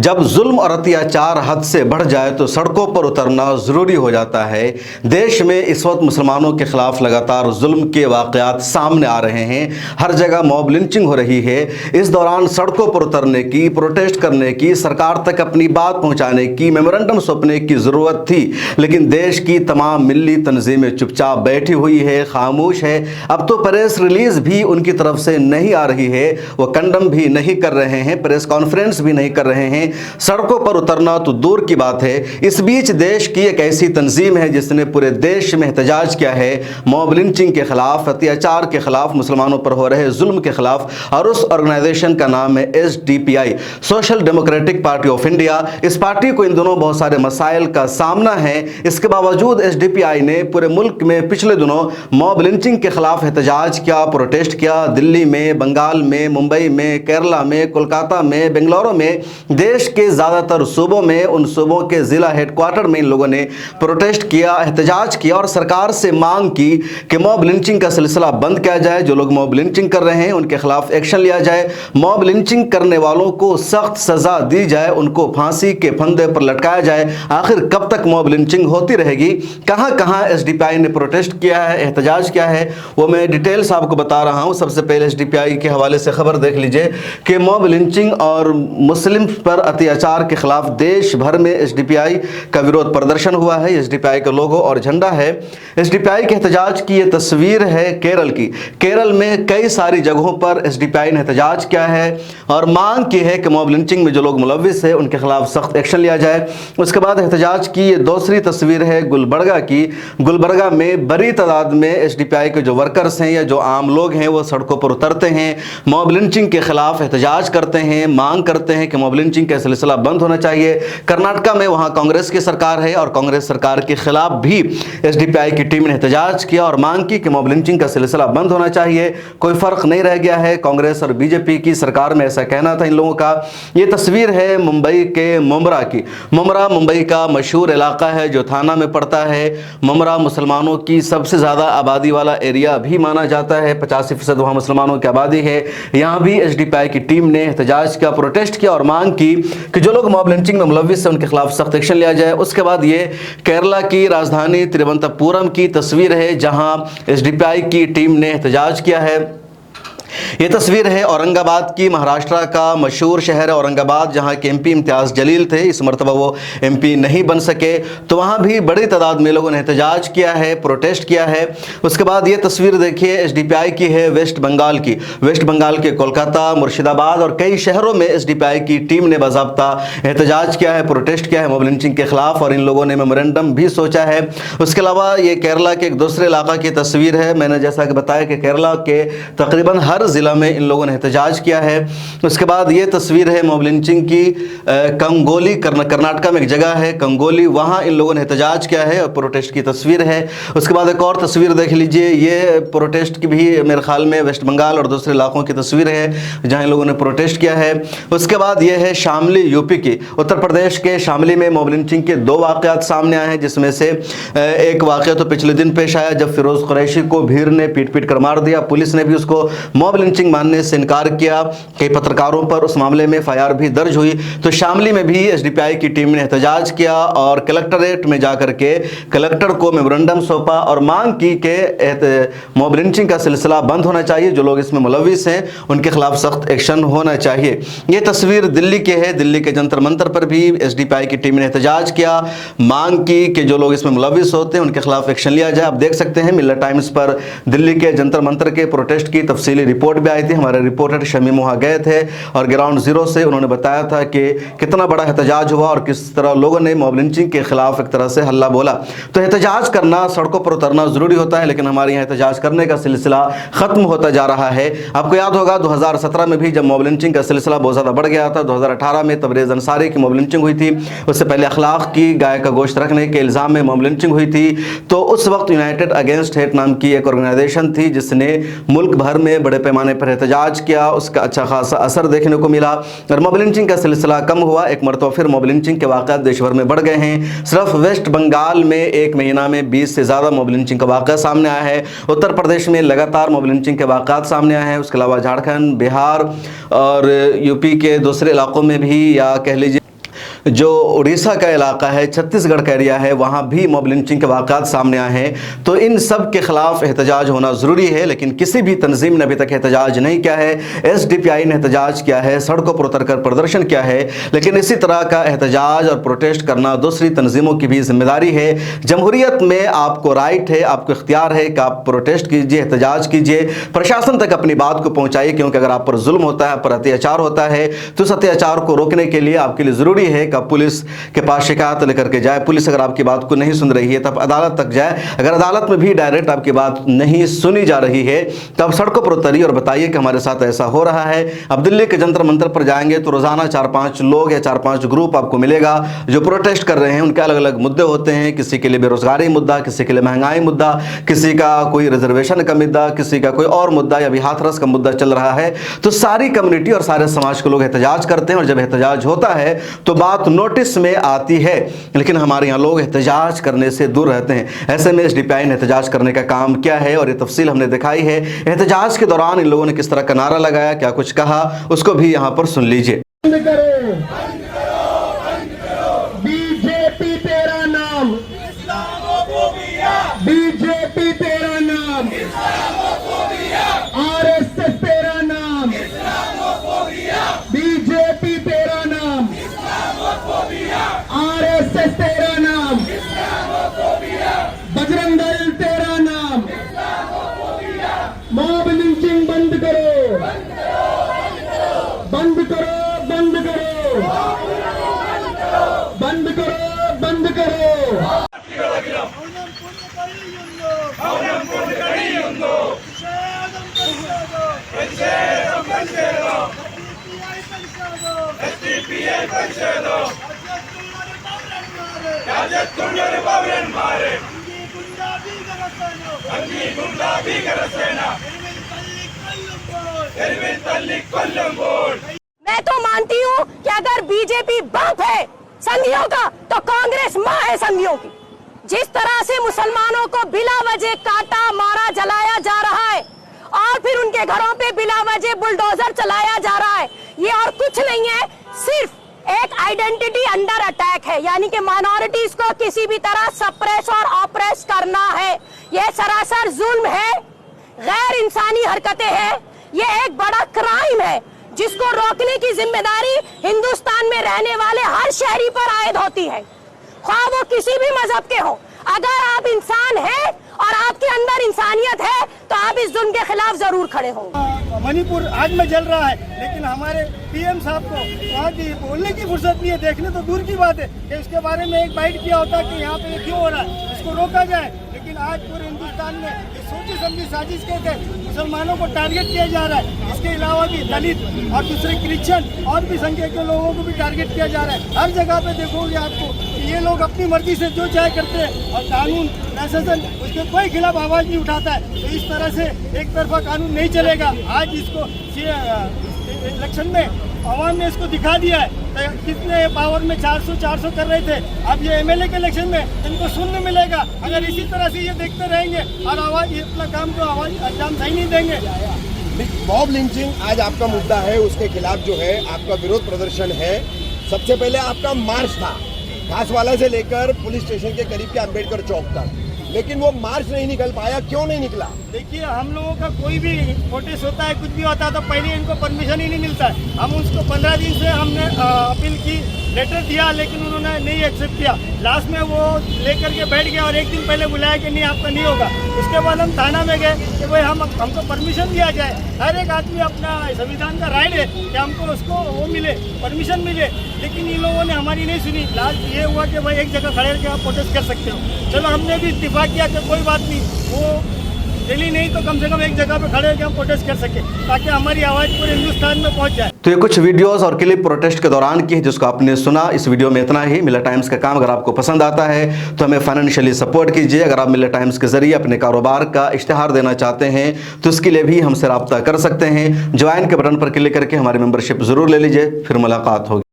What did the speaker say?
जब जुल्म और अत्याचार हद से बढ़ जाए तो सड़कों पर उतरना ज़रूरी हो जाता है। देश में इस वक्त मुसलमानों के ख़िलाफ़ लगातार जुल्म के वाक़यात सामने आ रहे हैं। हर जगह मॉब लिंचिंग हो रही है। इस दौरान सड़कों पर उतरने की, प्रोटेस्ट करने की, सरकार तक अपनी बात पहुँचाने की, मेमोरेंडम सौंपने की ज़रूरत थी, लेकिन देश की तमाम मिली तंजीमें चुपचाप बैठी हुई है, खामोश है। अब तो प्रेस रिलीज़ भी उनकी तरफ से नहीं आ रही है, वो कंडम भी नहीं कर रहे हैं, प्रेस कॉन्फ्रेंस भी नहीं कर रहे हैं। सड़कों पर उतरना तो दूर की बात है। इस बीच देश की एक ऐसी तंजीम है जिसने पूरे देश में एहतजाज किया है मॉब लिंचिंग के खिलाफ, अत्याचार के खिलाफ, मुसलमानों पर हो रहे जुल्म के खिलाफ, और उस ऑर्गेनाइजेशन का नाम है SDPI, social democratic party of India. इस पार्टी को इन दिनों बहुत सारे मसाइल का सामना है। इसके बावजूद SDPI ने पूरे मुल्क में पिछले दिनों मॉब लिंचिंग के खिलाफ एहतजाज किया, प्रोटेस्ट किया। दिल्ली में, बंगाल में, मुंबई में, केरला में, कोलकाता में, बेंगलुरु में, देश के ज़्यादातर सूबों में, उन सूबों के ज़िला हेडक्वार्टर में इन लोगों ने प्रोटेस्ट किया, एहतजाज किया और सरकार से मांग की कि मॉब लिंचिंग का सिलसिला बंद किया जाए। जो लोग मॉब लिंचिंग कर रहे हैं उनके खिलाफ एक्शन लिया जाए, मॉब लिंचिंग करने वालों को सख्त सज़ा दी जाए, उनको फांसी के फंदे पर लटकाया जाए। आखिर कब तक मॉब लिंचिंग होती रहेगी? कहां कहां SDPI ने प्रोटेस्ट किया है, एहतजाज किया है, वो मैं डिटेल्स आपको बता रहा हूं। सबसे पहले SDPI के हवाले से खबर देख लीजिए कि मॉब लिंचिंग और मुस्लिम पर अत्याचार के खिलाफ देश भर में SDPI का विरोध प्रदर्शन हुआ है। SDPI का लोगो और झंडा है। SDPI के एहतजाज की ये तस्वीर है केरल की। केरल में कई सारी जगहों पर SDPI ने एहतजाज किया है और मांग की है कि मॉब लिंचिंग में जो लोग मुलव्विस है उनके खिलाफ सख्त एक्शन लिया जाए। उसके बाद एहतजाज की ये दूसरी तस्वीर है गुलबर्गा की। गुलबर्गा में बड़ी तादाद में SDPI के जो वर्कर्स हैं या जो आम लोग हैं वो सड़कों पर उतरते हैं, मॉब लिंचिंग के खिलाफ एहतजाज करते हैं, मांग करते हैं कि मॉब लिंचिंग का सिलसिला बंद होना चाहिए। कर्नाटका में वहाँ कांग्रेस की सरकार है और कांग्रेस सरकार के खिलाफ भी SDPI की टीम ने एहतजाज किया और मांग की कि मॉब लिंचिंग का सिलसिला बंद होना चाहिए। कोई फ़र्क नहीं रह गया है कांग्रेस और BJP की सरकार में, ऐसा कहना था इन लोगों का। ये तस्वीर है मुंबई के मुमरा की। मुमरा मुंबई का मशहूर इलाका है जो थाना में पड़ता है। मुमरा मुसलमानों की सबसे ज़्यादा आबादी वाला एरिया भी माना जाता है, 85% वहाँ मुसलमानों की आबादी है। यहाँ भी SDPI की टीम ने एहतजाज किया, प्रोटेस्ट किया और मांग की कि जो लोग मॉब लिंचिंग में मुलव्विस हैं उनके खिलाफ सख्त एक्शन लिया जाए। उसके बाद ये केरला की राजधानी तिरुवनंतपुरम की तस्वीर है जहाँ SDPI की टीम ने एहतजाज किया है। ये तस्वीर है औरंगाबाद की। महाराष्ट्र का मशहूर शहर है औरंगाबाद, जहाँ के MP इम्तियाज़ जलील थे। इस मरतबा वो MP नहीं बन सके, तो वहाँ भी बड़ी तादाद में लोगों ने एहतजाज किया है, प्रोटेस्ट किया है। उसके बाद ये तस्वीर देखिए SDPI की है वेस्ट बंगाल की। वेस्ट बंगाल के कोलकाता, मुर्शिदाबाद और कई शहरों में SDPI की टीम ने बाज़ाब्ता एहतजाज किया है, प्रोटेस्ट किया है मॉब लिंचिंग के खिलाफ और इन लोगों ने मेमोरेंडम भी सोचा है। उसके अलावा ये केरला के एक दूसरे इलाका की तस्वीर है। मैंने जैसा कि बताया कि केरला के तकरीबन हर ज़िला में इन लोगों ने एहतजाज किया है। उसके बाद ये तस्वीर है मॉब लिंचिंग की कंगोली, कर्नाटका में एक जगह है कंगोली, वहाँ इन लोगों ने एहतजाज किया है और प्रोटेस्ट की तस्वीर है। उसके बाद एक और तस्वीर देख लीजिए, ये प्रोटेस्ट की भी मेरे ख्याल में वेस्ट बंगाल और दूसरे इलाकों की तस्वीर है जहाँ इन लोगों ने प्रोटेस्ट किया है। उसके बाद ये है शामली UP की। उत्तर प्रदेश के शामली में मॉब लिंचिंग के 2 वाक़यात सामने आए हैं, जिसमें से एक वाक़या तो पिछले दिन पेश आया जब फिरोज़ कुरैशी को भीड़ ने पीट कर मार दिया। पुलिस ने भी उसको मॉब लिंचिंग मानने से इनकार किया। कई पत्रकारों पर उस मामले में FIR भी दर्ज हुई। तो शामली में भी SDPI की टीम ने एहतजाज किया और कलेक्ट्रेट में जाकर के कलेक्टर को मेमोरेंडम सौंपा और मांग की कि मॉब लिंचिंग का सिलसिला बंद होना चाहिए, जो लोग इसमें मुलव्विस हैं उनके खिलाफ सख्त एक्शन होना चाहिए। ये तस्वीर दिल्ली के है। दिल्ली के जंतर मंतर पर भी SDPI की टीम ने एहतजाज किया, मांग की कि जो लोग इसमें मुलव्विस होते हैं उनके खिलाफ एक्शन लिया जाए। आप देख सकते हैं मिल्लत टाइम्स पर दिल्ली के जंतर मंतर के प्रोटेस्ट की तफसीली रिपोर्ट भी आई थी। हमारे रिपोर्टर शमीम वहाँ गए थे और ग्राउंड ज़ीरो से उन्होंने बताया था कि कितना बड़ा एहतजाज हुआ और किस तरह लोगों ने मॉब लिंचिंग के खिलाफ एक तरह से हल्ला बोला। तो एहतजाज करना, सड़कों पर उतरना ज़रूरी होता है, लेकिन हमारे यहाँ एहतजाज करने का सिलसिला ख़त्म होता जा रहा है। आपको याद होगा 2017 में भी जब मॉब लिंचिंग का सिलसिला बहुत ज़्यादा बढ़ गया था। 2018 में तबरेज़ अंसारी की मॉब लिंचिंग हुई थी। उससे पहले अखलाक की गाय का गोश्त रखने के इल्ज़ाम में मॉब लिंचिंग हुई थी। तो उस वक्त यूनाइटेड अगेंस्ट हेट नाम की एक ऑर्गेनाइजेशन थी जिसने मुल्क भर में बड़े पैमाने पर एहतजाज किया। उसका अच्छा खासा असर देखने को मिला और मॉब लिंचिंग का सिलसिला कम हुआ। एक मरतबा फिर मॉब लिंचिंग के वाक़यात देश भर में बढ़ गए हैं। सिर्फ वेस्ट बंगाल में एक महीना में 20 से ज़्यादा मॉब लिंचिंग का वाक़या सामने आया है। उत्तर प्रदेश में लगातार मॉब लिंचिंग के वाक़यात सामने आए हैं। उसके अलावा झारखंड, बिहार और UP के दूसरे इलाकों में भी, या कह लीजिए जो उड़ीसा का इलाका है, छत्तीसगढ़ का एरिया है, वहाँ भी मॉब लिंचिंग के वाक़ात सामने आए हैं। तो इन सब के ख़िलाफ़ एहतजाज होना ज़रूरी है, लेकिन किसी भी तंजीम ने अभी तक एहतजाज नहीं किया है। SDPI ने एहतजाज किया है, सड़कों पर उतर कर प्रदर्शन किया है, लेकिन इसी तरह का एहतजाज और प्रोटेस्ट करना दूसरी तंजीमों की भी जिम्मेदारी है। जमहूरियत में आपको राइट है, आपको इख्तियार है कि आप प्रोटेस्ट कीजिए, एहतजाज कीजिए, प्रशासन तक अपनी बात को पहुँचाइए, क्योंकि अगर आप पर जुल्म होता है, पर अत्याचार होता है, तो उस अत्याचार को रोकने के लिए आपके लिए ज़रूरी है कि पुलिस के पास शिकायत लेकर के जाए। पुलिस अगर आपकी बात को नहीं सुन रही है तब अदालत तक जाए। अगर अदालत में भी डायरेक्ट आपकी बात नहीं सुनी जा रही है तब सड़कों पर उतरिए और बताइए कि हमारे साथ ऐसा हो रहा है। अब दिल्ली के जंतर मंतर पर जाएंगे तो रोजाना 4-5 लोग या 4-5 ग्रुप आपको मिलेगा जो प्रोटेस्ट कर रहे हैं। उनके अलग अलग मुद्दे होते हैं, किसी के लिए बेरोजगारी मुद्दा, किसी के लिए महंगाई मुद्दा, किसी का कोई रिजर्वेशन का मुद्दा, किसी का कोई और मुद्दा या भी हाथरस का मुद्दा चल रहा है। तो सारी कम्युनिटी और सारे समाज के लोग एहतजाज करते हैं और जब एहतजाज होता है तो बात नोटिस में आती है, लेकिन हमारे यहाँ लोग एहतजाज करने से दूर रहते हैं। ऐसे में SDPI ने एहतजाज करने का काम क्या है और ये तफसील हमने दिखाई है। एहतजाज के दौरान इन लोगों ने किस तरह का नारा लगाया, क्या कुछ कहा, उसको भी यहाँ पर सुन लीजिए। बीजेपी तेरा नाम, बीजेपी तेरा नाम, RSS तेरा नाम, बीजेपी तेरा नाम, RSS तेरा नाम, बजरंग दल तेरा नाम, मॉब लिंचिंग बंद करो, बंद करो, बंद करो, बंद करो, बंद करो। मैं तो मानती हूँ कि अगर बीजेपी बाप है संघियों का तो कांग्रेस माँ है संघियों की। जिस तरह से मुसलमानों को बिला वजह काटा, मारा, जलाया जा रहा है और फिर उनके घरों पे बिला वजह बुलडोजर चलाया जा रहा है, ये और कुछ नहीं है, सिर्फ एक आइडेंटिटी अंडर अटैक है। यानी कि माइनॉरिटीज को किसी भी तरह सप्रेस और ऑप्रेस करना है। यह सरासर जुल्म है, गैर इंसानी हरकतें हैं, ये एक बड़ा क्राइम है जिसको रोकने की जिम्मेदारी हिंदुस्तान में रहने वाले हर शहरी पर आयद होती है, ख्वाह वो किसी भी मजहब के हो। अगर आप इंसान हैं और आपके अंदर इंसानियत है तो आप इस जुल्म के खिलाफ जरूर खड़े होंगे। मणिपुर आग में जल रहा है, लेकिन हमारे PM साहब को वहाँ की बोलने की फुर्सत नहीं है। देखने तो दूर की बात है कि इसके बारे में एक बाइट किया होता कि यहाँ पे क्यों हो रहा है, इसको रोका जाए। लेकिन आज पूरे हिंदुस्तान में ये सोची समझी साजिश के तहत मुसलमानों को टारगेट किया जा रहा है। इसके अलावा भी दलित और दूसरे क्रिश्चियन और भी संख्या के लोगों को भी टारगेट किया जा रहा है। हर जगह पे देखोगे आपको कि ये लोग अपनी मर्जी से जो चाहे करते हैं और कानून प्रशासन उसके कोई खिलाफ आवाज नहीं उठाता है। तो इस तरह से एक तरफा कानून नहीं चलेगा। आज इसको इलेक्शन में आवाम ने इसको दिखा दिया है। तो कितने पावर में 400 कर रहे थे, अब ये MLA के इलेक्शन में इनको सुनने मिलेगा। अगर इसी तरह से ये देखते रहेंगे और आवाज ये अपना काम को आवाज अंजाम सही नहीं देंगे। मॉब लिंचिंग आज आपका मुद्दा है, उसके खिलाफ जो है आपका विरोध प्रदर्शन है। सबसे पहले आपका मार्च था घासवाला से लेकर पुलिस स्टेशन के करीब के अम्बेडकर चौक तक, लेकिन वो मार्च नहीं निकल पाया, क्यों नहीं निकला? देखिए, हम लोगों का कोई भी प्रोटेस्ट होता है, कुछ भी होता है तो पहले इनको परमिशन ही नहीं मिलता है। हम उसको 15 दिन से हमने अपील की, लेटर दिया, लेकिन उन्होंने नहीं एक्सेप्ट किया। लास्ट में वो लेकर के बैठ गया और एक दिन पहले बुलाया कि नहीं आपका नहीं होगा। उसके बाद हम थाना में गए कि भाई हमको परमिशन दिया जाए। हर एक आदमी अपना संविधान का राइट है कि हमको उसको वो मिले, परमिशन मिले, लेकिन इन लोगों ने हमारी नहीं सुनी। लास्ट ये हुआ कि भाई एक जगह खड़े के आप प्रोटेस्ट कर सकते हो। चलो, हमने भी इत्तेफाक किया कि कोई बात नहीं, वो दिल्ली नहीं तो कम से कम एक जगह पे खड़े होकर हम प्रोटेस्ट कर सके ताकि हमारी आवाज़ पूरे हिंदुस्तान में पहुंच जाए। तो ये कुछ वीडियोस और क्लिप प्रोटेस्ट के दौरान की है जिसको आपने सुना। इस वीडियो में इतना ही। मिलर टाइम्स का काम अगर आपको पसंद आता है तो हमें फाइनेंशियली सपोर्ट कीजिए। अगर आप मिलर टाइम्स के जरिए अपने कारोबार का इश्तिहार देना चाहते हैं तो इसके लिए भी हमसे रब्ता कर सकते हैं। ज्वाइन के बटन पर क्लिक करके हमारी मेंबरशिप जरूर ले लीजिए। फिर मुलाकात होगी।